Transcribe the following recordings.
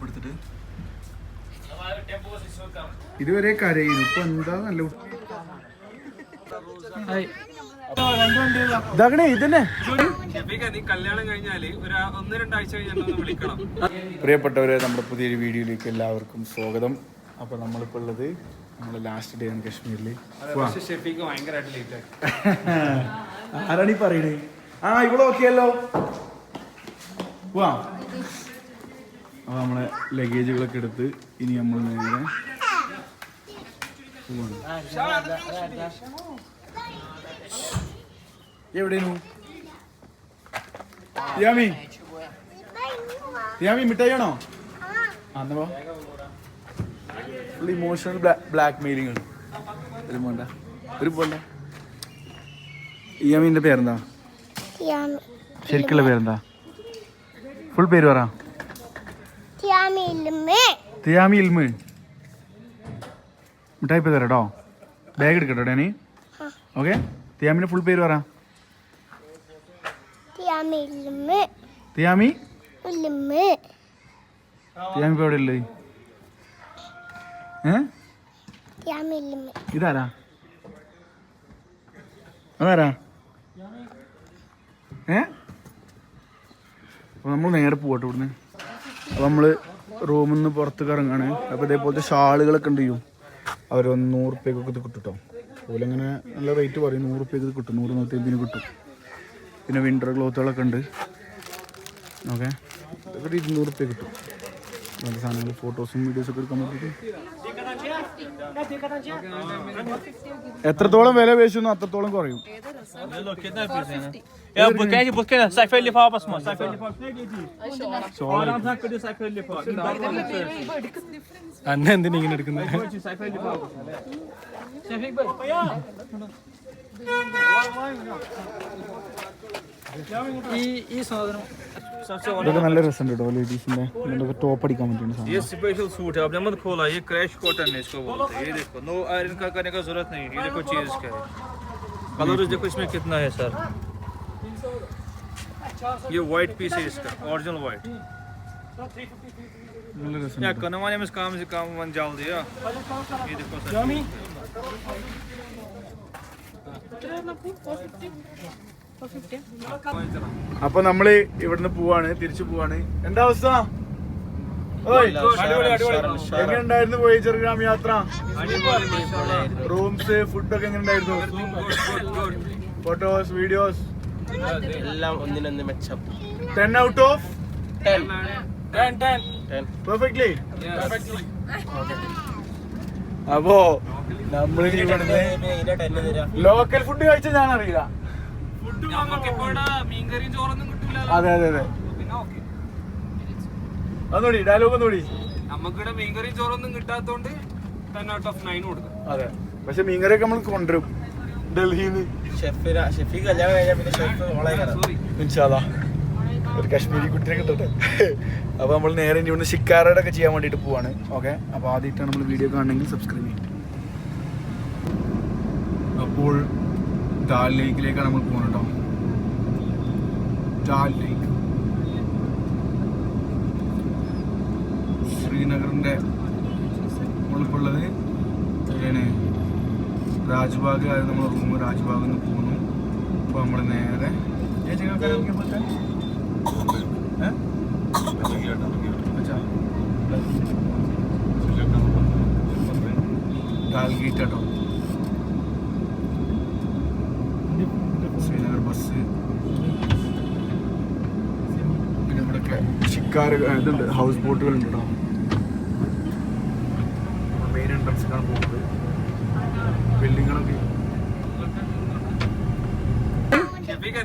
എടുത്തിട്ട് ഇതുവരെ കരയുന്നു. ഇപ്പൊ എന്താ നല്ല ഇതാകണേ ഇതന്നെ. പ്രിയപ്പെട്ടവരെ, നമ്മുടെ പുതിയൊരു വീഡിയോയിലേക്ക് എല്ലാവർക്കും സ്വാഗതം. അപ്പൊ നമ്മളിപ്പോ ഉള്ളത് നമ്മളെ ലാസ്റ്റ് ഡേ ആണ് കശ്മീരില്. ആരാണീ പറയണേ? ആ ഇവിടെ ഓക്കെയല്ലോ. വാ. അപ്പൊ നമ്മളെ ലഗേജുകളൊക്കെ എടുത്ത് ഇനി നമ്മൾ നേരെ എവിടെയായിരുന്നു? യാമി മിഠായി ആണോ? അന്നോ ഫുൾ ഇമോഷണൽ ബ്ലാക്ക് മെയിലിംഗ് ആണ്. ഒരു പോണ്ട. യാമിന്റെ പേരെന്താ? ശരിക്കുള്ള പേരെന്താ? ഫുൾ പേര് പറ. തിയാമി ഇൽമ്. മിഠായി ഇപ്പൊ തരാട്ടോ. ബാഗ് എടുക്കട്ടോ ഡാനി. ഓക്കെ. തിയാമിന്റെ ഫുൾ പേര് പറ. തിയാമി തിയാമി ഇപ്പൊ എവിടെ ഉള്ളത്? ഇതാരാ? അതാരാ? അപ്പൊ നമ്മൾ നേരെ പോട്ടെ ഇവിടുന്ന്. അപ്പൊ നമ്മള് റൂമിൽ നിന്ന് പുറത്തേക്ക് ഇറങ്ങാണ്. അപ്പൊ ഇതേപോലത്തെ ഷാളുകളൊക്കെ ഉണ്ട് ചെയ്യും. അവർ 100 റുപ്യക്കൊക്കെ ഇത് കിട്ടും കേട്ടോ. അതുപോലെ അങ്ങനെ നല്ല റേറ്റ് പറയും. 100 റുപ്യക്ക് ഇത് കിട്ടും, 100-150 കിട്ടും. പിന്നെ വിൻ്റർ ക്ലോത്തുകളൊക്കെ ഉണ്ട്. ഓക്കെ, ഇതൊക്കെ 200 റുപ്യ കിട്ടും. നല്ല സാധനങ്ങൾ, ഫോട്ടോസും വീഡിയോസൊക്കെ എടുക്കാൻ പറ്റിയിട്ട്. എത്രത്തോളം വില പേശുന്നു അത്രത്തോളം കുറയും. അന്നെ എന്തിനാ ഇങ്ങനെ എടുക്കുന്നത്? ഈ സാധനം ഇതൊക്കെ നല്ല രസമുണ്ട് കേട്ടോ. ലേഡീസിന്റെ ടോപ്പ് അടിക്കാൻ പറ്റുന്ന സാധനം. ये स्पेशल सूट है, आपने मत खोला, ये क्रैश कॉटन है इसको बोलते हैं। ये देखो, नो आयरन का करने का जरूरत नहीं। ये देखो चीज क्या है, कलर देखो इसमें कितना है सर। ये व्हाइट पीस है इसका, ओरिजिनल व्हाइट। या कनवाने में काम से काम मन जाल दिया। ये देखो सर, അപ്പൊ നമ്മള് ഇവിടുന്ന് പോവാണ്, തിരിച്ചു പോവാണ്. എന്താ അവസ്ഥ? എങ്ങനെ ഉണ്ടായിരുന്നു വോയേജർ ഗ്രാം യാത്ര? റൂംസ്, ഫുഡൊക്കെ എങ്ങനെ ഉണ്ടായിരുന്നു? ഫോട്ടോസ്, വീഡിയോസ് എല്ലാം ഒന്നിനൊന്ന് മെച്ചം. 10 out of 10. Perfectly. അപ്പോ നമ്മൾ ലോക്കൽ ഫുഡ് കഴിച്ച ഞാൻ അറിയില്ല. അതെ അതെ അതെ. ഒന്നുകൂടി ഡയലോഗ് ഒന്നുകൂടി. നമുക്കിവിടെ മീൻകറിയും ചോറൊന്നും കിട്ടാത്തോണ്ട് 10 out of 9 കൊടുക്കും. അതെ, പക്ഷെ മീൻകറിയൊക്കെ നമ്മൾ കൊണ്ടുവരും ഡൽഹിന്ന്. ഷെഫീഖ് കല്യാണം കഴിഞ്ഞാൽ പിന്നെ ഷെഫ് ഇൻഷാ അല്ലാഹ് ഒരു കശ്മീരി കുട്ടിനെ കിട്ടട്ടെ. അപ്പോൾ നമ്മൾ നേരെ ഇനി ഇവിടുന്ന് ഷിക്കാറയുടെ ഒക്കെ ചെയ്യാൻ വേണ്ടിയിട്ട് പോവാണ്. ഓക്കെ, അപ്പോൾ ആദ്യമായിട്ടാണ് നമ്മൾ വീഡിയോ കാണണമെങ്കിൽ സബ്സ്ക്രൈബ് ചെയ്യും. അപ്പോൾ ഡാൽ ലേക്കിലേക്കാണ് നമ്മൾ പോകുന്നത് കേട്ടോ. ഡാൽ ലേക്ക് ശ്രീനഗറിൻ്റെ നമ്മളിപ്പോൾ ഉള്ളത് രാജ്ബാഗ് ആയിരുന്നു നമ്മളെ റൂം. രാജ്ബാഗിൽ നിന്ന് പോകുന്നു. അപ്പോൾ നമ്മൾ നേരെ ഡാൽ ഗേറ്റ് കേട്ടോ. ശ്രീനഗർ ബസ്. പിന്നെ ഇവിടെയൊക്കെ ഷിക്കാർ ഇതുണ്ട്, ഹൗസ് ബോട്ടുകളുണ്ട് കേട്ടോ. മെയിൻ എൻട്രൻസിലാണ് പോകുന്നത്. ബിൽഡിങ്ങുകളൊക്കെ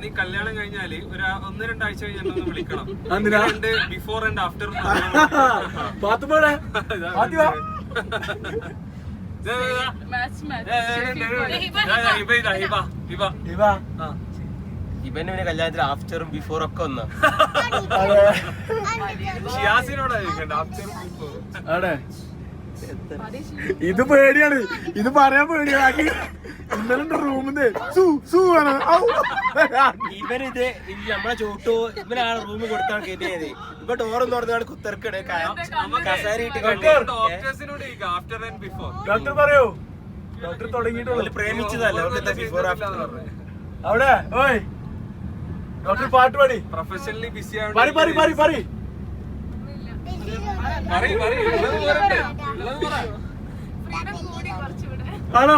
നീ കല്യാണം കഴിഞ്ഞാല് ഒരു 1-2 ആഴ്ച കഴിഞ്ഞാൽ വിളിക്കണം. Before and after. ഇവന് പിന്നെ കല്യാണത്തിന് ആഫ്റ്ററും ബിഫോറും ഒക്കെ ഒന്നാ. ഷിയാസിനോടാ ചോദിക്കണ്ട ആഫ്റ്ററും ബിഫോറും. അതെ, ഇത് പേടിയാണ്, ഇത് പറയാൻ പേടിയാണ്. ഇന്നലെ റൂമിന്ന് ഇവനിത് നമ്മളെ ചോട്ടു ഇവനാണ് റൂം കൊടുത്താണ് കയറ്റിയത്. ഇപ്പൊ ഡോറും തുറന്നാണ് കുത്തിറക്കണേ കസേരയിട്ട് ഡോക്ടർ പറയൂ. ഡോക്ടർ തുടങ്ങിയിട്ടുള്ളൂ. പ്രേമിച്ചതല്ല ബിഫോർ ആഫ്റ്റർ. അവിടെ ഓയ് ഡോക്ടർ പാട്ട് പാടി. പ്രൊഫഷണലി ബിസി ആണോ?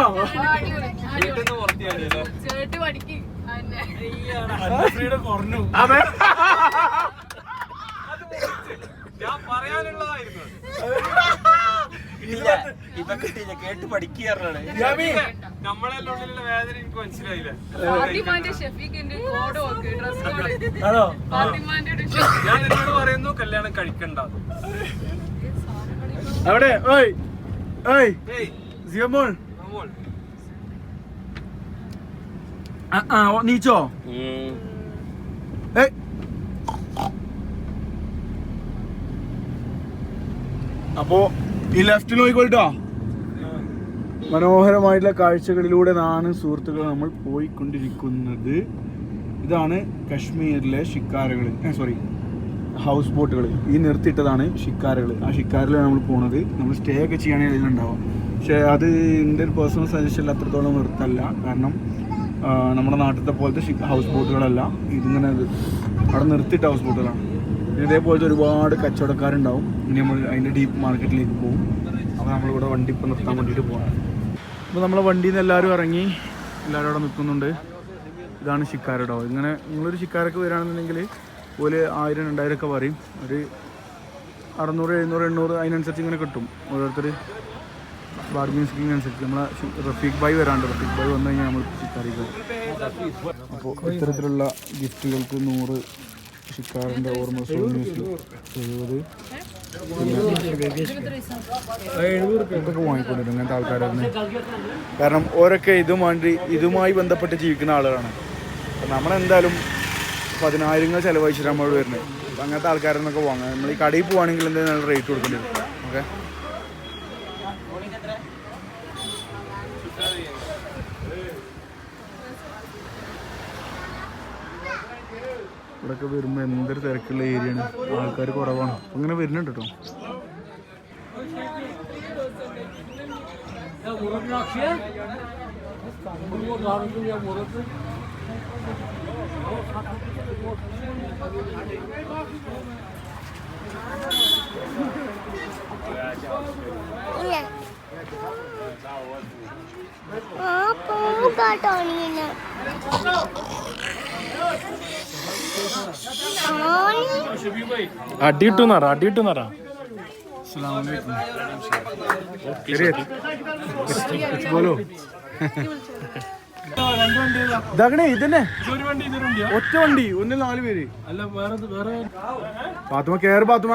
കുറഞ്ഞു. അതെ ഞാൻ പറയാനുള്ളതായിരുന്നു. ഇല്ല ഇപ്പൊ കിട്ടിയില്ല, കേട്ട് പഠിക്കാറാണ്. നമ്മളെല്ലാം ഉള്ളിലുള്ള വേദന എനിക്ക് മനസ്സിലായില്ല. ആണോ? ഞാൻ നിന്നോട് പറയുന്നു കല്യാണം കഴിക്കണ്ട. അവിടെ ഓയ് ഓയ് സിയമോൾ നീച്ചോ. അപ്പോ ഈ ലെഫ്റ്റ് നോക്കിക്കോട്ടോ. മനോഹരമായിട്ടുള്ള കാഴ്ചകളിലൂടെ ആണ് സുഹൃത്തുക്കൾ നമ്മൾ പോയിക്കൊണ്ടിരിക്കുന്നത്. ഇതാണ് കശ്മീരിലെ ഷിക്കാരകൾ, സോറി ഹൗസ് ബോട്ടുകൾ. ഈ നിർത്തിയിട്ടതാണ് ഷിക്കാരകൾ. ആ ഷിക്കാരിലാണ് നമ്മൾ പോണത്. നമ്മൾ സ്റ്റേ ഒക്കെ ചെയ്യുകയാണെങ്കിൽ അതിലുണ്ടാവും. പക്ഷേ അത് എൻ്റെ ഒരു പേഴ്സണൽ സജഷനിൽ അത്രത്തോളം വൃത്തല്ല. കാരണം നമ്മുടെ നാട്ടിലത്തെ പോലത്തെ ഹൗസ് ബോട്ടുകളല്ല. ഇതിങ്ങനെ അവിടെ നിർത്തിയിട്ട ഹൗസ് ബോട്ടുകളാണ്. ഇതേപോലത്തെ ഒരുപാട് കച്ചവടക്കാരുണ്ടാവും. ഇനി നമ്മൾ അതിൻ്റെ ഡീപ്പ് മാർക്കറ്റിലേക്ക് പോകും. അപ്പോൾ നമ്മളിവിടെ വണ്ടി ഇപ്പോൾ നിർത്താൻ വേണ്ടിയിട്ട് പോകണം. അപ്പോൾ നമ്മളെ വണ്ടിയിൽ നിന്ന് എല്ലാവരും ഇറങ്ങി, എല്ലാവരും അവിടെ നിൽക്കുന്നുണ്ട്. ഇതാണ് ഷിക്കാരടോ. ഇങ്ങനെ നിങ്ങളൊരു ഷിക്കാരൊക്കെ വരികയാണെന്നുണ്ടെങ്കിൽ ഒരു 1000-2000 ഒക്കെ പറയും. ഒരു 600, 700, 800 അതിനനുസരിച്ച് ഇങ്ങനെ കിട്ടും. ഓരോരുത്തർ ബാർഗിൻ സ്കീം അനുസരിച്ച്. നമ്മളെ റഫീഖ് ഭായി വരാണ്ട്. റഫീഖ് ഭായി വന്നു കഴിഞ്ഞാൽ നമ്മൾ ഷിക്കാരിക്കും. അപ്പോൾ ഇത്തരത്തിലുള്ള ഗിഫ്റ്റുകൾക്ക് 100 ഷിക്കാറിൻ്റെ ഓർമ്മ സോണീസ് 70 ഇതൊക്കെ വാങ്ങിക്കൊണ്ടിരുന്നു ഇങ്ങനത്തെ ആൾക്കാരായിരുന്നു. കാരണം ഓരൊക്കെ ഇതുമായി ബന്ധപ്പെട്ട് ജീവിക്കുന്ന ആളുകളാണ്. അപ്പം നമ്മളെന്തായാലും 10,000 ചിലവഴിച്ചിട്ട് നമ്മൾ വരുന്നത്. അപ്പം അങ്ങനത്തെ ആൾക്കാരെന്നൊക്കെ വാങ്ങാം. നമ്മൾ ഈ കടയിൽ പോവുകയാണെങ്കിൽ എന്തെങ്കിലും നല്ല റേറ്റ് കൊടുക്കേണ്ടി വരും. ഓക്കെ, ഇവിടെയൊക്കെ വരുമ്പോൾ എന്തൊരു തിരക്കുള്ള ഏരിയയാണ്. ആൾക്കാർ കുറവാണ്. അങ്ങനെ വരുന്നുണ്ട് കേട്ടോ. അടിയിട്ടുന്നറ. ബോലോ ഇതാകണേ. ഇതന്നെ ഒറ്റ വണ്ടി, 1-4 പേര്. അല്ല വേറെ പാത്തുമ കേറ്. പാത്തുമ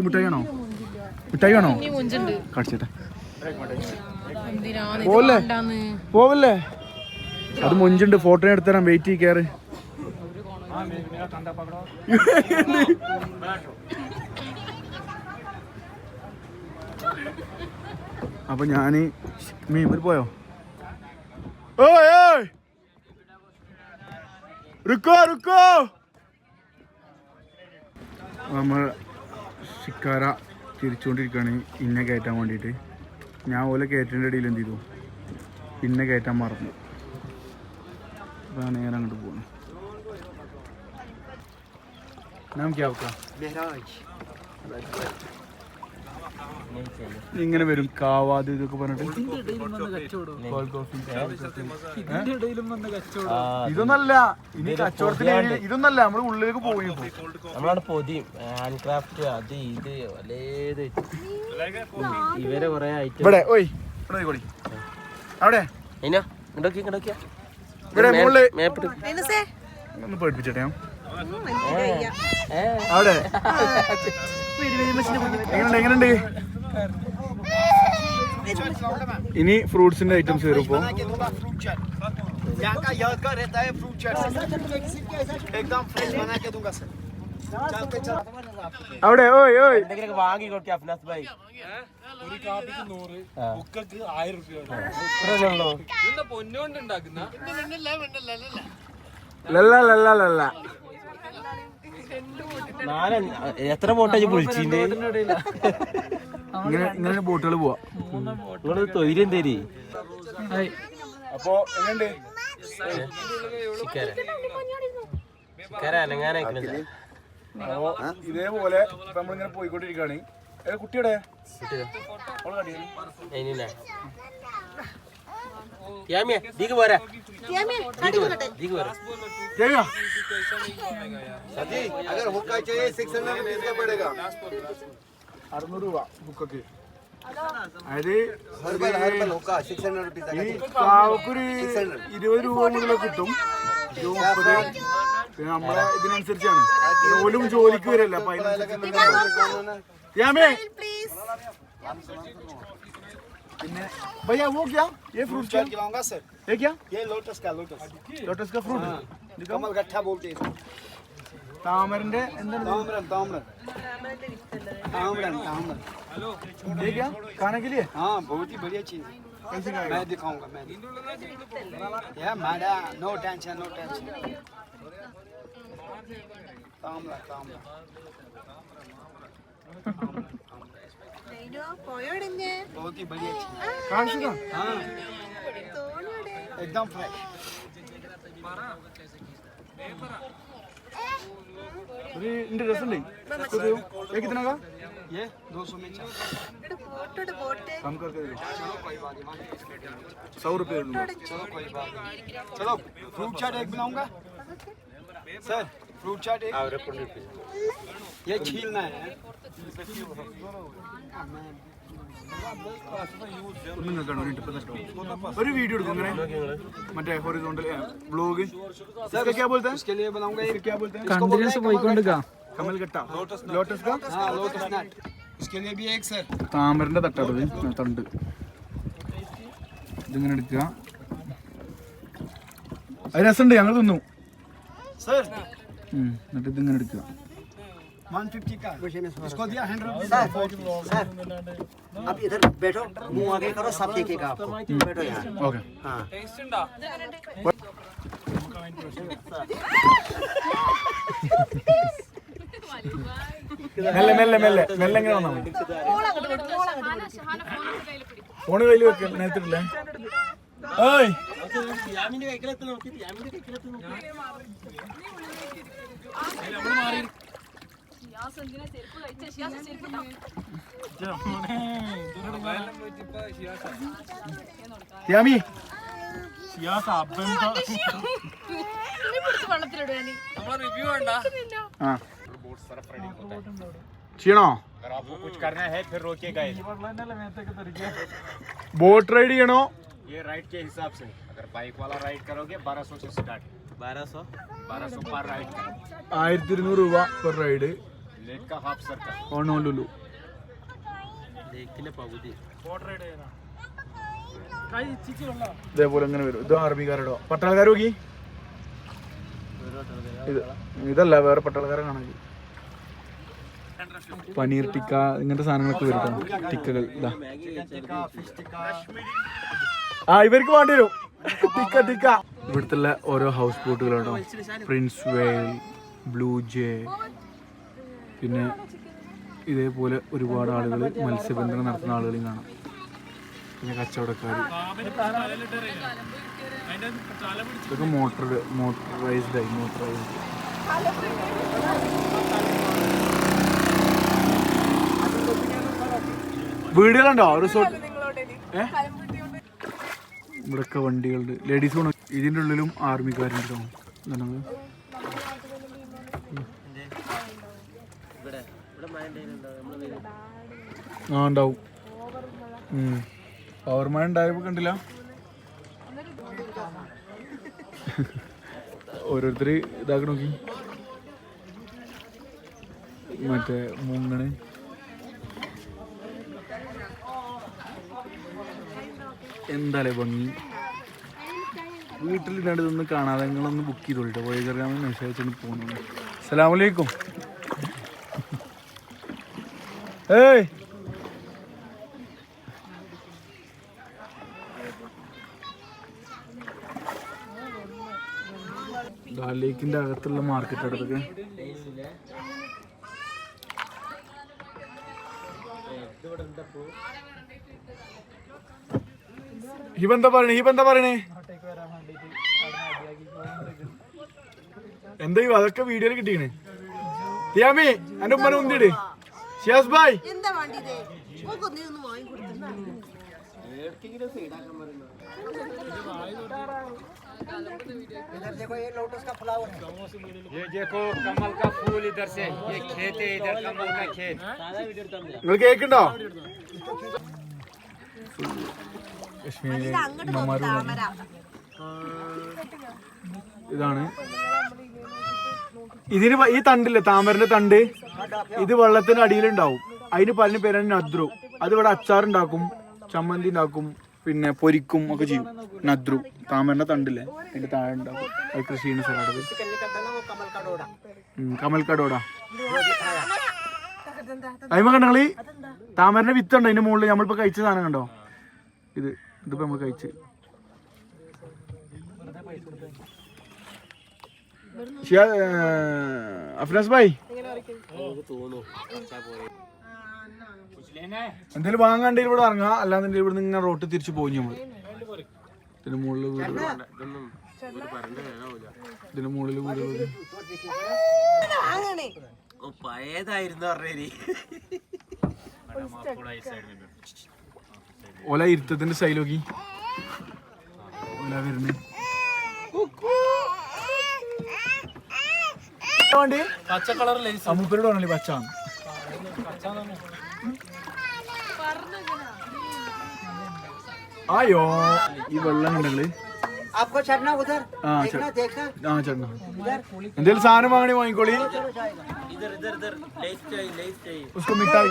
മിഠായി ആണോ? മിഠായി വേണോ? കടിച്ചേട്ടെ. പോവല്ലേ? അത് മൊഞ്ചുണ്ട്. ഫോട്ടോ എടുത്തരാം. വെയിറ്റ് കയറ്. അപ്പൊ ഞാന് മീൻപൂർ പോയോ? റുക്കോ നമ്മൾ ഷിക്കാര തിരിച്ചുകൊണ്ടിരിക്കുകയാണ് ഇന്നെ കയറ്റാൻ വേണ്ടിയിട്ട്. ഞാൻ പോലെ കയറ്റേണ്ട ഇടയിൽ എന്ത് ചെയ്തു, പിന്നെ കയറ്റാൻ മറന്നു. അപ്പോൾ നേരെ അങ്ങോട്ട് പോകണം. നാം ക്യാ ഹോഗാ? ഇങ്ങനെ വരും കാവാത് ഇതൊക്കെ പറഞ്ഞിട്ട്. ഇതൊന്നല്ല, ഇനി കച്ചവടത്തിന് ഇതൊന്നല്ല, നമ്മള് ഉള്ളിലേക്ക് പോയി. നമ്മളവിടെ പൊതിയും ഹാൻഡ് ക്രാഫ്റ്റ് അത് ഇത് വലേത് ഇവരെ കൊറേ ഐറ്റം. ഇവിടെ ഓയ് അവിടെ ഇവിടെ മുകളില് ഒന്ന് പേടിപ്പിച്ചേട്ടെ. അവിടെ എങ്ങനെയുണ്ട്? ഇനി ഫ്രൂട്ട്സിന്റെ ഐറ്റംസ് വരും. ഇപ്പോ यहाँ का यादगार रहता है फ्रूट चाट एकदम फ्रेश बना के दूंगा सर അവിടെ ഓയ് ഓയ് എന്തെങ്കിലും വാങ്ങി കൊടുക്കുക അഫ്നാസ് ഭായി ഒരു കാപ്പിക്ക് 100 ബുക്കക്ക് 1000 രൂപ പൊന്നുകൊണ്ടുണ്ടാക്കുന്ന ലല്ല ലല്ല ലല്ല എത്ര ബോട്ടാ വിളിച്ചിന്റെ ഇങ്ങനെ ബോട്ടുകൾ പോവാ നിങ്ങള് തൊയിര്യം തരി അപ്പൊ എങ്ങണ്ട് ഇതേപോലെ നമ്മളിങ്ങനെ പോയിക്കൊണ്ടിരിക്കുകയാണ് കുട്ടിയുടെ പോരാ अगर हुक्का चाहिए 600 रुपीज का पड़ेगा 600 രൂപ ബുക്കൊക്കെ അതായത് हर्बल हुक्का 600 रुपीज ഈ കാവക്കൊരു 20 രൂപ മുതലൊക്കെ കിട്ടും 30. പിന്നെ നമ്മളെ ഇതിനനുസരിച്ചാണ് ഓലും ജോലിക്ക് വരല്ല അപ്പൊ പിന്നെ भैया वो क्या ये फ्रूट क्या खिलाऊंगा सर ये क्या ये लोटस का ലോട്ടസ് का फ्रूट कमल गट्ठा बोलते हैं താമരന്റെ എന്താണ് तामरन तामरन तामरन तामरन ये क्या खाने के लिए हाँ बहुत ही बढ़िया चीज है कैसे खाएगा मैं दिखाऊंगा मैं या मैडा नो टेंशन तामरा तामरा बहुत ही बढ़िया चीज കാണിച്ചതാ हाँ एकदम फ्रेश ഒരു ഇന്റെ രസമുണ്ട് ये कितना का ये 200 में चाहिए कम करके दे चलो कोई बात नहीं 100 रुपये दे दूंगा चलो कोई बात नहीं चलो फ्रूट चाट एक बनाऊंगा सर फ्रूट चाट एक ये छीलना है ഒരു വീഡിയോ എടുക്കും ഇങ്ങനെ മറ്റേ ഹൊറിസോണ്ടൽ വ്ലോഗ് क्या बोलते हैं उसके लिए बनाऊंगा एक क्या बोलते हैं കണ്ടിന്യൂസ് പോയിക്കൊണ്ടിരിക്കുക कमल गट्टा लोटस का हाँ लोटस नट उसके लिए भी एक सर താമരന്റെ തട്ടത് തണ്ട് ഇതിങ്ങനെ എടുക്കുക അത് രസമുണ്ട് ഞങ്ങൾ തിന്നു सर എന്നിട്ട് ഇതിങ്ങനെ എടുക്കുക 150 का इसको दिया 100 रुपीज आप इधर बैठो मुंह आगे करो सब देखेगा आपको बैठो यहाँ ഓക്കെ हाँ മെല്ലെ മെല്ലെ മെല്ലെ മെല്ലെ എങ്ങനെ വന്നാൽ മതി ഫോണ് കയ്യിൽ വെക്ക നേരത്തിട്ടില്ലേ ഏയ് യാമി റിവ്യൂ വേണ്ട ആ ചെയ്യണോ अगर आपको कुछ करना है फिर रोकिएगा ബോട്ട് റൈഡ് ചെയ്യണോ ये राइड के हिसाब से अगर बाइक वाला राइड करोगे 1200 से स्टार्ट 1200 पर राइड 1200 രൂപ പെർ റൈഡ് लेक का हाफ सर्कल ഓണോലുലു ഇതേപോലെ അങ്ങനെ വരും ഇത് ആർമിക്കാരുടെ പട്ടാളക്കാർ നോക്കി ഇതല്ല വേറെ പട്ടാളക്കാരെ കാണാൻ പനീർ ടിക്ക ഇങ്ങനത്തെ സാധനങ്ങളൊക്കെ വരും ടിക്കകൾ ഇതാ ആ ഇവർക്ക് വേണ്ടി വരും ടിക്ക ടിക്ക ഇവിടുത്തെ ഓരോ ഹൗസ് ബോട്ടുകളുണ്ടോ പ്രിൻസ് വെയിൽ ബ്ലൂ ജേ പിന്നെ ഇതേപോലെ ഒരുപാട് ആളുകൾ മത്സ്യബന്ധനം നടത്തുന്ന ആളുകളെയും കാണാം പിന്നെ കച്ചവടക്കാർ ഇതൊക്കെ മോട്ടറൈസ്ഡ് വീടുകളുണ്ടോ റിസോർട്ട് ഇവിടൊക്കെ വണ്ടികളുണ്ട് ലേഡീസ് കൊണ്ട് ഇതിൻ്റെ ഉള്ളിലും ആർമിക്കാരുണ്ടോ ആ ഉണ്ടാവും പവർമാൻ ഉണ്ടായപ്പോ കണ്ടില്ല ഓരോരുത്തര് ഇതാക്കി നോക്കി മറ്റേ മുങ്ങണ് എന്താലേ ഭംഗി വീട്ടിലില്ലാണ്ട് ഇതൊന്നും കാണാതെ നിങ്ങളൊന്ന് ബുക്ക് ചെയ്തോളിട്ടോ. വൈകുന്നേരം മെസ്സേജ് അയച്ചൊന്ന് പോകുന്നുണ്ട്. അസ്സലാമലൈക്കും. ഏയ് ലേക്കിന്റെ അകത്തുള്ള മാർക്കറ്റ് അടുത്തൊക്കെ ഹിബെന്താ പറയണേ എന്താ അതൊക്കെ വീഡിയോയിൽ കിട്ടിയാണ്. തിയാമി എന്റെ ഉമ്മനെ ഉന്തിട്. ഷിയാസ് ഭായ് इधर देखो ये लोटस का फ्लावर है. ये देखो कमल का फूल इधर से, ये खेत है इधर कमल का खेत. നിങ്ങൾ കേക്കുണ്ടോ? ഇതാണ് ഇതിന് ഈ തണ്ടില്ലേ താമരന്റെ തണ്ട്, ഇത് വെള്ളത്തിന് അടിയിലുണ്ടാവും. അതിന് പറഞ്ഞ പേരാണ് നദ്രു. അത് ഇവിടെ അച്ചാറുണ്ടാക്കും, ചമ്മന്തി ഉണ്ടാക്കും, പിന്നെ പൊരിക്കും ഒക്കെ ചെയ്യും. നദ്രു താമരന്റെ തണ്ടില്ലേ അതിന്റെ താഴെ ഉണ്ടാവും. അത് കൃഷി ചെയ്യുന്ന സ്ഥലമാണ്. കമൽക്കടോട അതിമ കണ്ടങ്ങള് താമരന്റെ വിത്തുണ്ട് അതിന്റെ മുകളിൽ. നമ്മളിപ്പോ കഴിച്ച സാധനം കണ്ടോ? ഇതിപ്പോ നമ്മൾ കഴിച്ച് അഫ്നാസ് ഭായ് എന്തായാലും വാങ്ങാണ്ട് ഇവിടെ ഇറങ്ങാം. അല്ലാതെ ഇവിടെ നിന്ന് ഇങ്ങനെ റോട്ട് തിരിച്ചു പോയി. നമ്മള് ഇതിന് മുകളിൽ വീട്, ഇതിന് മുകളിൽ വീട് പഴയതായിരുന്നു പറഞ്ഞേ. ഓല ഇരുത്തത്തിന്റെ സ്റ്റൈലോക്കി ഓല വരുന്നേ. പച്ച കളർ അമ്മൂപ്പരോട് പറഞ്ഞില്ലേ പച്ച ആയോ ഈ വെള്ളം കണ്ടങ്ങള്. आपको चढ़ना उधर, देखना देखना. ആ ചേട്ടനാ എന്തേലും സാധനം വാങ്ങണേ വാങ്ങിക്കോളി. इधर इधर इधर लेस चाहिए. उसको मिठाई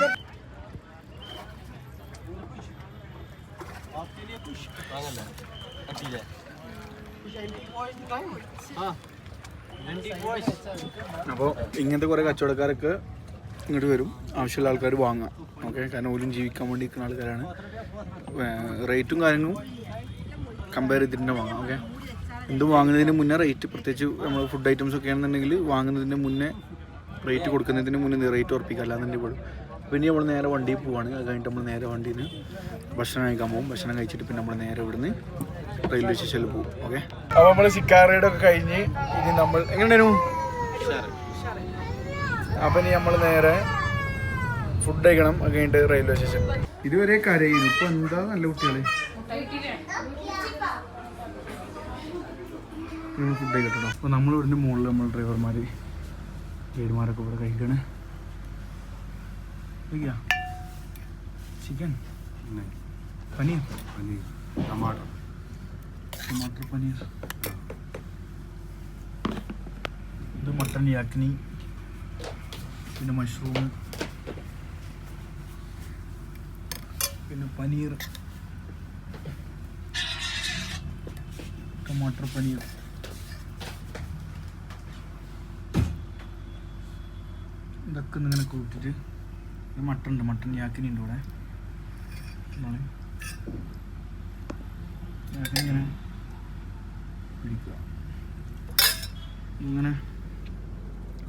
അപ്പോൾ ഇങ്ങനത്തെ കുറേ കച്ചവടക്കാരൊക്കെ ഇങ്ങോട്ട് വരും. ആവശ്യമുള്ള ആൾക്കാർ വാങ്ങാം. ഓക്കെ, കാരണം ഓലും ജീവിക്കാൻ വേണ്ടി നിൽക്കുന്ന ആൾക്കാരാണ്. റേറ്റും കാര്യങ്ങളും കമ്പയർ ചെയ്തിട്ട് തന്നെ വാങ്ങാം. ഓക്കെ, എന്തും വാങ്ങുന്നതിന് മുന്നേ റേറ്റ്, പ്രത്യേകിച്ച് നമ്മൾ ഫുഡ് ഐറ്റംസ് ഒക്കെ ആണെന്നുണ്ടെങ്കിൽ വാങ്ങുന്നതിന് മുന്നേ റേറ്റ് കൊടുക്കുന്നതിന് മുന്നേ റേറ്റ് ഉറപ്പിക്കുക. അല്ലാന്നുണ്ടെങ്കിൽ പിന്നെ നമ്മൾ നേരെ വണ്ടിയിൽ പോവാണ്. അത് കഴിഞ്ഞിട്ട് നമ്മൾ നേരെ വണ്ടിയിൽ നിന്ന് ഭക്ഷണം കഴിക്കാൻ പോകും. ഭക്ഷണം കഴിച്ചിട്ട് പിന്നെ നമ്മൾ നേരെ ഇവിടുന്ന് റെയിൽവേ സ്റ്റേഷനിൽ പോകും. ഓക്കെ, അപ്പോൾ നമ്മൾ സിക്കാറയുടെ കഴിഞ്ഞ് ഇനി നമ്മൾ എങ്ങനെയായിരുന്നു അപ്പം ഇനി നമ്മൾ നേരെ ഫുഡ് കഴിക്കണം. അത് കഴിഞ്ഞിട്ട് റെയിൽവേ സ്റ്റേഷൻ. ഇതുവരെ കരയുന്നു. ഇപ്പം എന്താ നല്ല കുട്ടികൾ ഫുഡ് കഴിക്കട്ടോ. അപ്പോൾ നമ്മൾ ഇവിടുന്ന് മുകളിൽ നമ്മൾ ഡ്രൈവർമാർ ഗൈഡുമാരൊക്കെ ഇവിടെ കഴിക്കണേ. ചിക്കൻ പനീർ टमाटर पनीर, ഇത് മട്ടൻ യാക്കിനി, പിന്നെ മഷ്റൂം, പിന്നെ പനീർ, ടമാട്ടർ പനീർ, ഇതൊക്കെ ഇങ്ങനെ കൂട്ടിയിട്ട് മട്ടൺ ഉണ്ട്, മട്ടൻ യാക്കിനി ഉണ്ട് ഇവിടെ. ഇങ്ങനെ പിടിക്കുക ഇങ്ങനെ.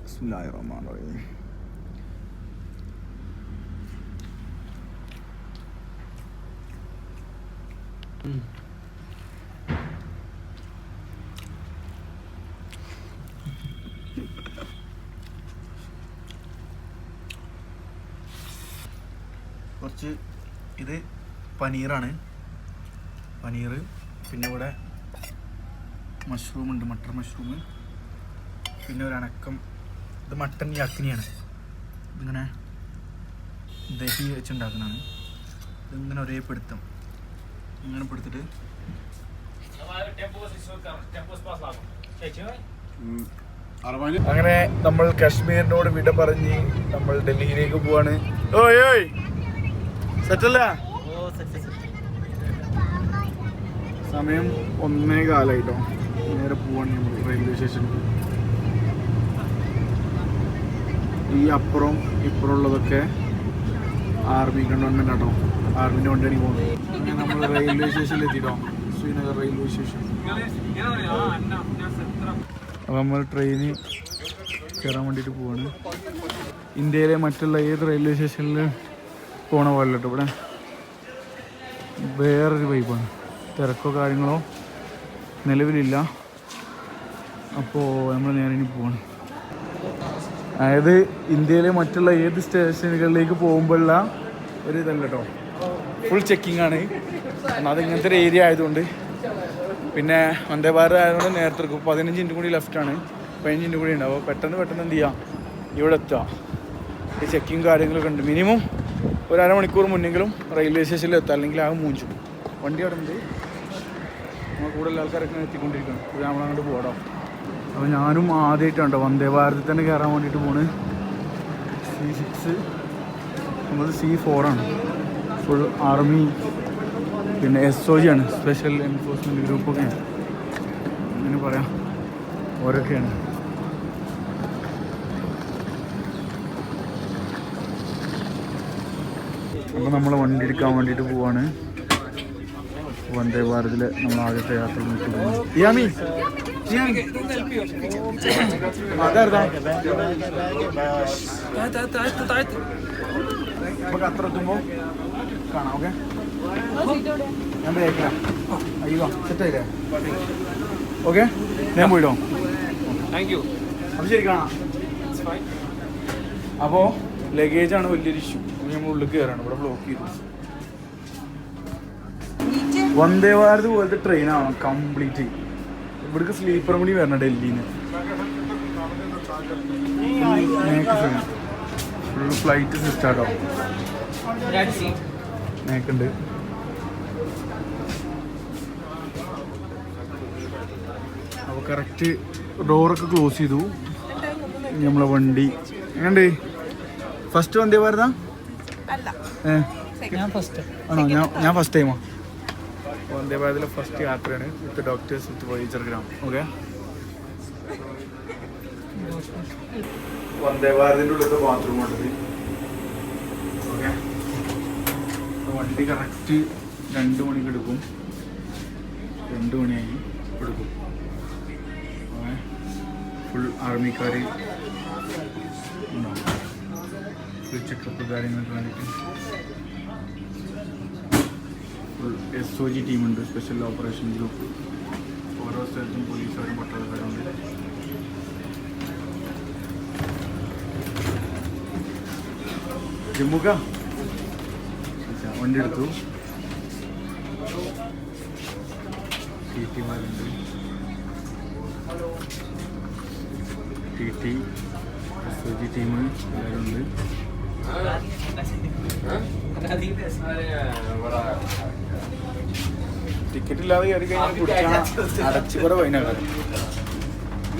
ബിസ്മില്ലാഹിർ റഹ്മാനിർ റഹീം. കുറച്ച് ഇത് പനീറാണ്, പനീർ. പിന്നെ ഇവിടെ മഷ്റൂം ഉണ്ട്, മട്ടർ മഷ്റൂം. പിന്നെ ഒരു അണക്കം, ഇത് മട്ടൻ യാക്കിനിയാണ്. ഇതിങ്ങനെ ദഹി വെച്ചുണ്ടാക്കുന്നതാണ്. ഇതിങ്ങനെ ഒരേ പിടുത്തം ഇങ്ങനെ പിടുത്തിട്ട് അങ്ങനെ നമ്മൾ കാശ്മീരിനോട് വിട പറഞ്ഞ് നമ്മൾ ഡൽഹിയിലേക്ക് പോവാണ്. ഓയ് ഓയ് സെറ്റല്ല സമയം 1:15 നേരെ പോവാണ് നമ്മൾ റെയിൽവേ സ്റ്റേഷനിൽ. ഈ അപ്പുറം ഇപ്പുറം ഉള്ളതൊക്കെ ആർമി കണ്ടോൺമെന്റ് ആട്ടോ. ആർമിൻ്റെ വണ്ടിയാണ് പോകുന്നത്. അങ്ങനെ നമ്മൾ റെയിൽവേ സ്റ്റേഷനിൽ എത്തിയിട്ടോ, ശ്രീനഗർ റെയിൽവേ സ്റ്റേഷൻ. അപ്പോൾ നമ്മൾ ട്രെയിനിൽ കയറാൻ വേണ്ടിയിട്ട് പോവാണ്. ഇന്ത്യയിലെ മറ്റുള്ള ഏത് റെയിൽവേ സ്റ്റേഷനിൽ പോണ പോലെ കേട്ടോ, ഇവിടെ വേറൊരു വൈബാണ്. തിരക്കോ കാര്യങ്ങളോ നിലവിലില്ല. അപ്പോൾ നമ്മൾ നേരെ ഇനി പോവാണ്. അതായത് ഇന്ത്യയിലെ മറ്റുള്ള ഏത് സ്റ്റേഷനുകളിലേക്ക് പോകുമ്പോഴുള്ള ഒരു ഇതല്ല കേട്ടോ, ഫുൾ ചെക്കിംഗ് ആണ്. കാരണം അത് ഇങ്ങനത്തെ ഒരു ഏരിയ ആയതുകൊണ്ട്. പിന്നെ വന്ദേ ഭാരത് ആയതുകൊണ്ട് നേരത്തെ എടുക്കും. 15 മിനിറ്റ് കൂടി ലെഫ്റ്റാണ്, 15 മിനിറ്റ് കൂടി ഉണ്ട്. അപ്പോൾ പെട്ടെന്ന് എന്ത് ചെയ്യാം, ഇവിടെ എത്തുക. ഈ ചെക്കിങ് കാര്യങ്ങളൊക്കെ ഉണ്ട്. മിനിമം ഒരു അരമണിക്കൂർ മുന്നെങ്കിലും റെയിൽവേ സ്റ്റേഷനിൽ എത്താം, അല്ലെങ്കിൽ ആകെ മൂഞ്ചു. വണ്ടി അവിടെ ഉണ്ട്, നമ്മൾ കൂടുതൽ ആൾക്കാരൊക്കെ എത്തിക്കൊണ്ടിരിക്കണം. അപ്പോൾ നമ്മളങ്ങോട്ട് പോകാം. അപ്പോൾ ഞാനും ആദ്യമായിട്ടാണ് വന്ദേ ഭാരതിൽ തന്നെ കയറാൻ വേണ്ടിയിട്ട് പോണ്. C6 നമ്മൾ C4 ആണ്. ഫുൾ ആർമി, പിന്നെ SOG ആണ്, സ്പെഷ്യൽ എൻഫോഴ്സ്മെൻറ്റ് ഗ്രൂപ്പൊക്കെയാണ്, അങ്ങനെ പറയാം. ഓരോക്കെയാണ്. അപ്പോൾ നമ്മൾ വണ്ടി എടുക്കാൻ വേണ്ടിയിട്ട് പോവാണ്. വന്ദേ ഭാരതിൽ നമ്മൾ ആദ്യത്തെ യാത്ര നമുക്ക് അത്ര എത്തുമ്പോൾ കാണാം. ഓക്കെ, ഞാൻ ബ്രേക്കിലാ. അയ്യോ സെറ്റായില്ലേ? ഓക്കെ, ഞാൻ പോയിട്ടോ. Thank you. അപ്പോൾ ശരി, കാണാം. അപ്പോൾ ലഗേജാണ് വലിയൊരു ഇഷ്യൂ. നമ്മൾ ഉള്ളിൽ കയറാണ്, ഇവിടെ ബ്ലോക്ക് ചെയ്തു. വന്ദേ ഭാരത് പോലത്തെ ട്രെയിനാണ് കംപ്ലീറ്റ്. ഇവിടേക്ക് സ്ലീപ്പറും കൂടി വരണം ഡൽഹിയിൽ നിന്ന്. ഫുൾ ഫ്ലൈറ്റ് സിസ്റ്റാട്ടോ, നേക്കുണ്ട്. അപ്പോൾ കറക്റ്റ് ഡോറൊക്കെ ക്ലോസ് ചെയ്തു. നമ്മളെ വണ്ടി എങ്ങനെയുണ്ട്? ഫസ്റ്റ് വന്ദേ ഭാരതാ? ആണോ? ഞാൻ ഫസ്റ്റ് ടൈമാ വന്ദേ ഭാരതിലെ ഫസ്റ്റ് യാത്രയാണ്. With doctors, with voyager gram. Okay, Vande ഭാരതിൻ്റെ ഉള്ളിലത്തെ ബാത്റൂം ഉണ്ടത്. ഓക്കെ, വണ്ടി കറക്റ്റ് 2 മണിക്ക് എടുക്കും. 2 മണിയായി എടുക്കും. ഫുൾ ആർമിക്കാർ ഉണ്ടാവും, ഫുൾ ചെക്കപ്പ് കാര്യങ്ങൾക്ക് വേണ്ടിയിട്ട്. ഫുൾ SOG ടീമുണ്ട്, സ്പെഷ്യൽ ഓപ്പറേഷൻ ഗ്രൂപ്പ്. ഓരോ സ്ഥലത്തും പോലീസുകാരും പട്ടാളക്കാരുണ്ട്. ജമ്മുക്ക വണ്ടി എടുത്തു. TT-മാരുണ്ട്, TT, SOG ടീം എല്ലാവരും ഉണ്ട്. ടിക്കറ്റ് ഇല്ലാതെ കയറി കഴിഞ്ഞാൽ കുടിക്കാൻ അടച്ചുപറ വൈനാകാരം.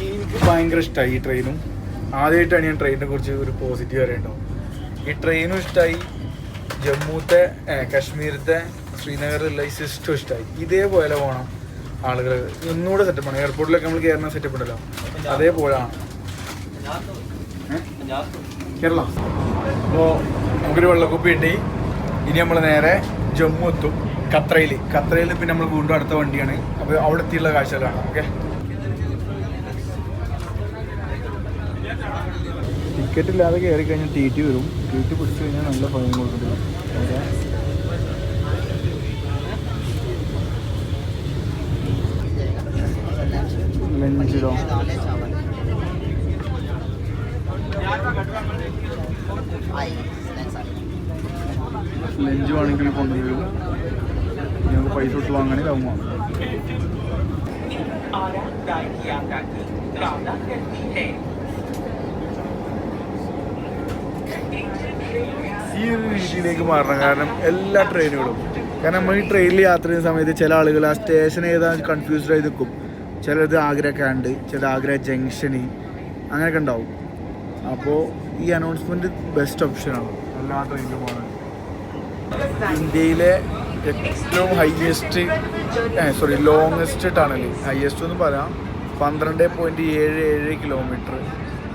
എനിക്ക് ഭയങ്കര ഇഷ്ടമായി ഈ ട്രെയിനും. ആദ്യമായിട്ടാണ് ഞാൻ ട്രെയിനിനെ കുറിച്ച് ഒരു പോസിറ്റീവ് അറിയണ്ടോ. ഈ ട്രെയിനും ഇഷ്ടമായി, ജമ്മുത്തെ കാശ്മീരത്തെ ശ്രീനഗറിലുള്ള ഈ സിസ്റ്റം ഇഷ്ടമായി. ഇതേപോലെ പോകണം ആളുകൾ. ഒന്നുകൂടെ സെറ്റപ്പാണ്. എയർപോർട്ടിലൊക്കെ നമ്മൾ കയറുന്ന സെറ്റപ്പ് ഉണ്ടല്ലോ, അതേപോലെയാണ് കേരള. അപ്പോൾ നമുക്കൊരു വെള്ളക്കുപ്പി ഉണ്ട്. ഇനി നമ്മൾ നേരെ ജമ്മു എത്തും. ഖത്രയിൽ പിന്നെ നമ്മൾ വീണ്ടും അടുത്ത വണ്ടിയാണ്. അപ്പോൾ അവിടെ എത്തിയുള്ള കാഴ്ചകൾ കാണാം. ഓക്കെ, ടിക്കറ്റ് ഇല്ലാതെ കയറി കഴിഞ്ഞാൽ TT വരും. TT പിടിച്ചു കഴിഞ്ഞാൽ നല്ല ഫൈൻ കൊടുക്കേണ്ടി വരും. ഓക്കെ, ലഞ്ചിലോ ലഞ്ച് വേണമെങ്കിൽ കൊണ്ടുവരും. ഞങ്ങൾക്ക് പൈസ കൊടുത്ത് വാങ്ങണമെങ്കിൽ ആവും. ഈ ഒരു രീതിയിലേക്ക് മാറണം. കാരണം എല്ലാ ട്രെയിനുകളും, കാരണം നമ്മൾ ഈ ട്രെയിനിൽ യാത്ര ചെയ്യുന്ന സമയത്ത് ചില ആളുകൾ ആ സ്റ്റേഷൻ ഏതാ കൺഫ്യൂസ്ഡ് ആയി നിൽക്കും. ചിലത് ആഗ്ര ക്യാൻഡ്, ചിലത് ആഗ്ര ജംഗ്ഷന്, അങ്ങനെയൊക്കെ ഉണ്ടാവും. അപ്പോൾ ഈ അനൗൺസ്മെൻറ്റ് ബെസ്റ്റ് ഓപ്ഷനാണ് എല്ലാ ട്രെയിനിലും പോകാൻ. ഇന്ത്യയിലെ ഏറ്റവും ഹയസ്റ്റ് ലോങ്ങസ്റ്റ് ടണൽ, ഹയസ്റ്റ് എന്ന് പറയാം 12.77 കിലോമീറ്റർ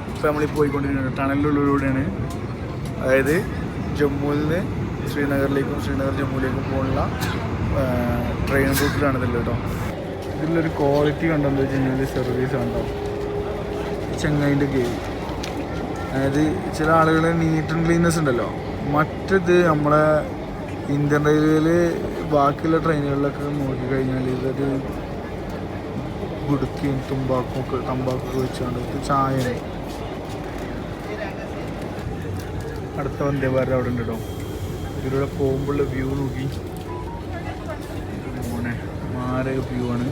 ഇപ്പോൾ നമ്മൾ പോയിക്കൊണ്ടിരിക്കുന്നത് ടണലിനുള്ളിലൂടെയാണ്. അതായത് ജമ്മുവിൽ നിന്ന് ശ്രീനഗറിലേക്കും ശ്രീനഗർ ജമ്മുവിലേക്കും പോകുന്ന ട്രെയിൻ റൂട്ടിലാണ് ഇതല്ലോ കേട്ടോ. ഇതിലൊരു ക്വാളിറ്റി കണ്ടെന്ന് വെച്ച് കഴിഞ്ഞാൽ സർവീസ് കണ്ടോ, ചെങ്ങൈൻ്റെ ഗെയിം. അതായത് ചില ആളുകൾ നീറ്റ് ആൻഡ് ക്ലീൻനെസ് ഉണ്ടല്ലോ, മറ്റത് നമ്മളെ ഇന്ത്യൻ റെയിൽവേയിൽ ബാക്കിയുള്ള ട്രെയിനുകളിലൊക്കെ നോക്കിക്കഴിഞ്ഞാൽ ഇതൊരു ഗുടുക്കിയും തമ്പാക്കൊക്കെ വെച്ചുകൊണ്ട് ചായ. അടുത്ത വന്ദേ ഭാരത് അവിടെ ഉണ്ട് കേട്ടോ. ഇതിലൂടെ പോകുമ്പോഴുള്ള വ്യൂ നോക്കി, മോനെ മാരക വ്യൂ ആണ്.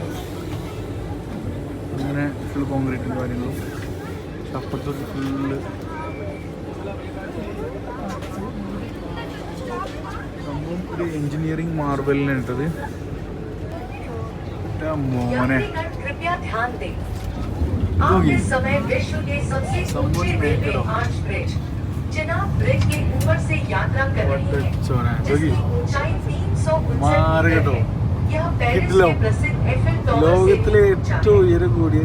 ഇങ്ങനെ ഫുൾ കോൺക്രീറ്റും കാര്യങ്ങളും, അപ്പുറത്തൊക്കെ ഫുള്ള് സംഭവം ഒരു എൻജിനീയറിങ് മാർബലിനാണ് ഇട്ടത്. മോനെ മാറി കേട്ടോ. കിട്ടില്ലോ, ലോകത്തിലെ ഏറ്റവും ഉയരം കൂടിയ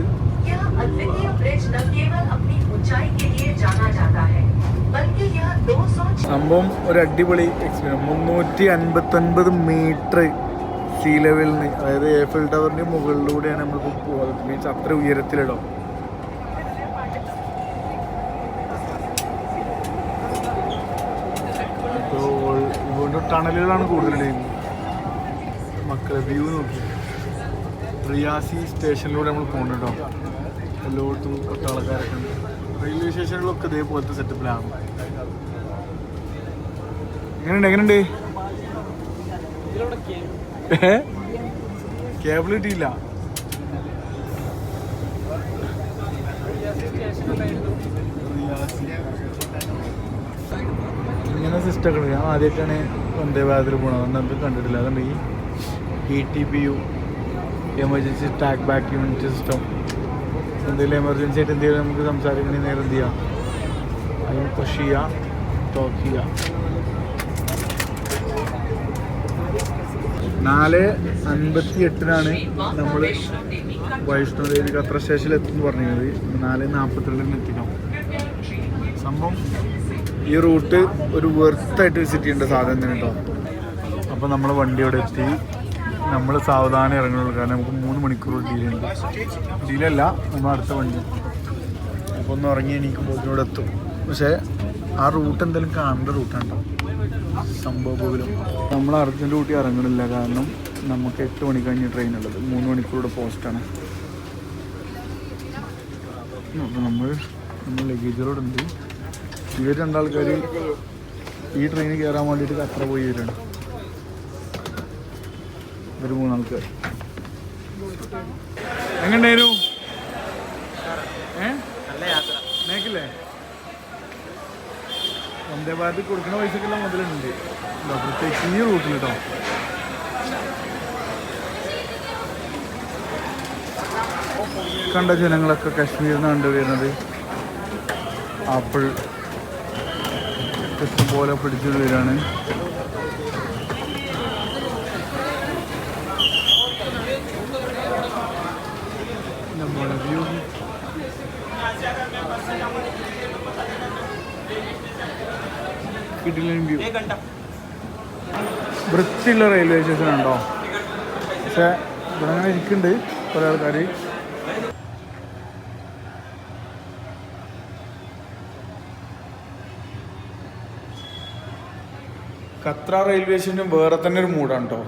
സംഭവം ഒരു അടിപൊളി എക്സ്പീരിയൻസ്. 359 മീറ്റർ സീ ലെവലിൽ നിന്ന്, അതായത് ഏഫൽ ടവറിൻ്റെ മുകളിലൂടെയാണ് നമ്മളിപ്പോൾ പോകുന്നത്. മീൻസ് അത്ര ഉയരത്തിലിടാം. ഇപ്പോൾ ഇതുകൊണ്ട് ടണലുകളാണ് കൂടുതലും. മക്കളെ വ്യൂ നോക്കി, റിയാസി സ്റ്റേഷനിലൂടെ നമ്മൾ പോകുന്നുണ്ട് കേട്ടോ. എല്ലായിടത്തും പട്ടാളക്കാരൊക്കെ ഉണ്ട്. റെയിൽവേ സ്റ്റേഷനുകളൊക്കെ ഇതേപോലത്തെ സെറ്റപ്പിലാണ്. എങ്ങനെയുണ്ട് കേബിൾ കിട്ടിയില്ല. ഇങ്ങനെ സിസ്റ്റം ഒക്കെ ഉണ്ട്. ഞാൻ ആദ്യമായിട്ടാണ് വന്ദേ ഭാരതിൽ പോകണത്, അതുകൊണ്ട് എന്തും കണ്ടിട്ടില്ല. അതുകൊണ്ട് ഈ ETPU emergency talk back unit system, എന്തെങ്കിലും എമർജൻസി ആയിട്ട് എന്തെങ്കിലും നമുക്ക് സംസാരിക്കണമെങ്കിൽ നേരെ എന്ത് ചെയ്യാം, അതിന് പുഷ് ചെയ്യുക, ടോക്ക് ചെയ്യുക. 4:58 നമ്മൾ വൈഷ്ണോദേവി കത്ര സ്റ്റേഷനിൽ എത്തുമെന്ന് പറഞ്ഞത്. 4:42 എത്തിക്കണം. സംഭവം ഈ റൂട്ട് ഒരു വെർത്തായിട്ട് വിസിറ്റ് ചെയ്യേണ്ട സാധനം തന്നെ കേട്ടോ. അപ്പോൾ നമ്മൾ വണ്ടി അവിടെ എത്തി. നമ്മൾ സാവധാനം ഇറങ്ങുള്ളൂ, കാരണം നമുക്ക് 3 മണിക്കൂർ ഡീലുണ്ട്. ഡീലല്ല, നമ്മൾ അടുത്ത വണ്ടി. അപ്പോൾ ഒന്ന് ഇറങ്ങി എണീക്കുമ്പോൾ ഇതിനോട് എത്തും. പക്ഷേ ആ റൂട്ട് എന്തായാലും കാണേണ്ട റൂട്ടാണ് സംഭവം. നമ്മൾ അർജൻറ്റ് കൂട്ടി ഇറങ്ങണില്ല, കാരണം നമുക്ക് 8 മണി കഴിഞ്ഞ് ട്രെയിൻ ഉള്ളത്. 3 മണിക്കൂറുടെ പോസ്റ്റാണ്. അപ്പോൾ നമ്മൾ ലഗേജുകളോടുണ്ട്. ഇവർ 2 ആൾക്കാർ ഈ ട്രെയിനിൽ കയറാൻ വേണ്ടിയിട്ട് കത്ര പോയി വരികയാണ്. ഒരു 3 ആൾക്കാർ. എങ്ങനെയായിരുന്നു മേക്കില്ലേ? വന്ദേ ഭാരത് കൊടുക്കുന്ന പൈസക്കെല്ലാം മുതലുണ്ട്, പ്രത്യേകിച്ച് ഈ റൂട്ടിൽ കേട്ടോ. കണ്ട ജനങ്ങളൊക്കെ കാശ്മീരിൽ നിന്ന് കണ്ടുവരുന്നത് ആപ്പിൾ ഇഷ്ടംപോലെ പിടിച്ചിട്ട് വരികയാണ്. വ്യൂ കിട്ടില്ല. വ്യൂ വൃത്തിയുള്ള റെയിൽവേ സ്റ്റേഷൻ ഉണ്ടോ? പക്ഷേ ഇവിടെ അങ്ങനെ ഇരിക്കുന്നുണ്ട് കുറേ ആൾക്കാർ. കത്ര റെയിൽവേ സ്റ്റേഷനും വേറെ തന്നെ ഒരു മൂഡാണ് കേട്ടോ.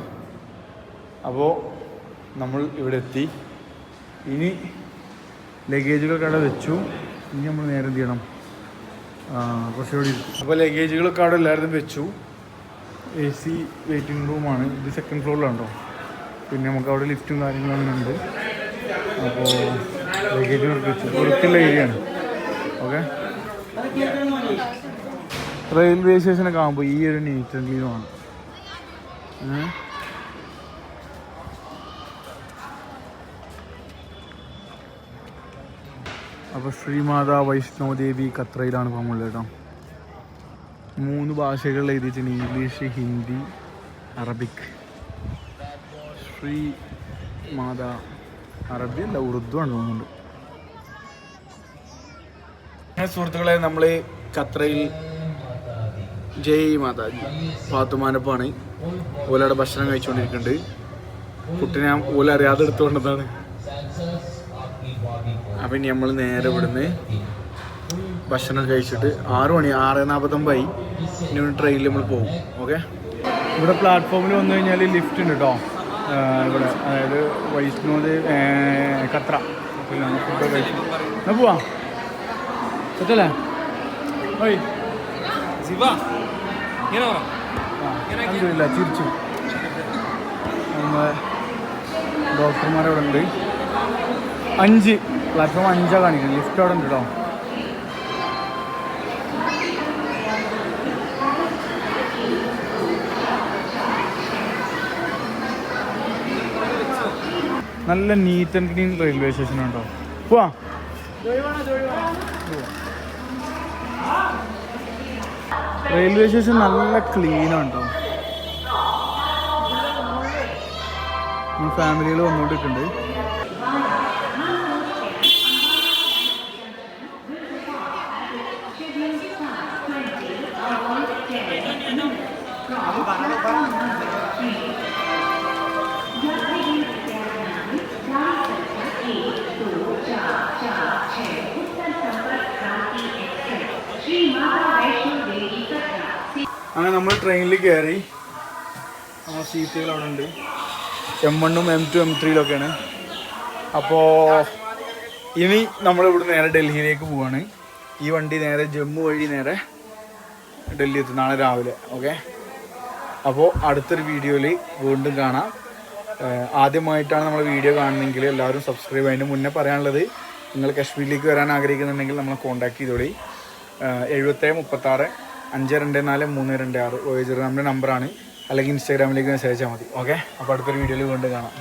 അപ്പോൾ നമ്മൾ ഇവിടെ എത്തി. ഇനി ലഗേജുകളൊക്കെ അവിടെ വെച്ചു. ഇനി നമ്മൾ നേരെ എന്ത് ചെയ്യണം, കുറച്ചുകൂടി ഇരിക്കും. അപ്പോൾ ലഗേജുകളൊക്കെ അവിടെ എല്ലാവരും വെച്ചു. AC വെയിറ്റിംഗ് റൂമാണ് ഇത്. 2nd ഫ്ലോറിലാണ് കേട്ടോ. പിന്നെ നമുക്ക് അവിടെ ലിഫ്റ്റും കാര്യങ്ങളൊക്കെ ഉണ്ട്. അപ്പോൾ ലഗേജുകളൊക്കെ വെച്ചു. വൃത്തിയുള്ള ഏരിയയാണ്. ഓക്കെ, റെയിൽവേ സ്റ്റേഷനൊക്കെ ആകുമ്പോൾ ഈ ഒരു നീറ്റ് ആൻഡ് ക്ലീനുമാണ്. അപ്പോൾ ശ്രീമാതാ വൈഷ്ണോദേവി കത്രയിലാണ് പോകുന്നത് കേട്ടോ. 3 ഭാഷകളിൽ എഴുതിയിട്ടുണ്ട്, ഇംഗ്ലീഷ്, ഹിന്ദി, അറബിക്. ശ്രീ മാതാ അറബി അല്ല ഉറുദു ആണ് തോന്നുന്നുണ്ട്. സുഹൃത്തുക്കളെ, നമ്മൾ ഖത്രയിൽ ജയ് മാതാജി പാത്തുമാനപ്പാണ്. ഓലയുടെ ഭക്ഷണം കഴിച്ചുകൊണ്ടിരിക്കുന്നുണ്ട്. കുട്ടിനെ ഞാൻ ഓല അറിയാതെ എടുത്തുകൊണ്ടതാണ്. അപ്പം ഇനി നമ്മൾ നേരെ ഇവിടുന്ന് ഭക്ഷണം കഴിച്ചിട്ട് 6 മണി 6:49 ഇനി ട്രെയിനിൽ നമ്മൾ പോകും. ഓക്കെ, ഇവിടെ പ്ലാറ്റ്ഫോമിൽ വന്നു കഴിഞ്ഞാൽ ലിഫ്റ്റ് ഉണ്ട് കേട്ടോ ഇവിടെ, അതായത് വൈഷ്ണോദ് ഖത്ര. ഫുഡ് കഴിച്ചു എന്നാൽ പോവാം. സെറ്റല്ലേ? ഓയ് അല്ല ചിരിച്ചു. നമ്മളെ ഡോക്ടർമാരവിടെ ഉണ്ട്. 5 പ്ലാറ്റ്ഫോം 5 കാണിക്കുന്നത്. ലിഫ്റ്റ് അവിടെ ഉണ്ട് കേട്ടോ. നല്ല neat and clean railway station ഉണ്ടോ. പോവാ. റെയിൽവേ സ്റ്റേഷൻ നല്ല ക്ലീനാണ് കേട്ടോ. ഫാമിലികൾ വന്നുകൊണ്ടിരിക്കുന്നുണ്ട്. അങ്ങനെ നമ്മൾ ട്രെയിനിൽ കയറി. നമ്മൾ സീറ്റുകൾ അവിടെ ഉണ്ട്. M1, M2, M3 അപ്പോൾ ഇനി നമ്മളിവിടെ നേരെ ഡൽഹിയിലേക്ക് പോവാണ്. ഈ വണ്ടി നേരെ ജമ്മു വഴി നേരെ ഡൽഹി എത്തും നാളെ രാവിലെ. ഓക്കെ, അപ്പോൾ അടുത്തൊരു വീഡിയോയിൽ വീണ്ടും കാണാം. ആദ്യമായിട്ടാണ് നമ്മൾ വീഡിയോ കാണുന്നതെങ്കിൽ എല്ലാവരും സബ്സ്ക്രൈബ്. അതിന് മുന്നേ പറയാനുള്ളത്, നിങ്ങൾ കാശ്മീരിലേക്ക് വരാൻ ആഗ്രഹിക്കുന്നുണ്ടെങ്കിൽ നമ്മളെ കോൺടാക്ട് ചെയ്തോളി. 7736524326 വോയേജർ നമ്മുടെ നമ്പറാണ്. അല്ലെങ്കിൽ ഇൻസ്റ്റാഗ്രാമിലേക്ക് മെസ്സേജ് അയച്ചാൽ മതി. ഓക്കെ, അപ്പോൾ അടുത്തൊരു വീഡിയോയിൽ വീണ്ടും കാണാം.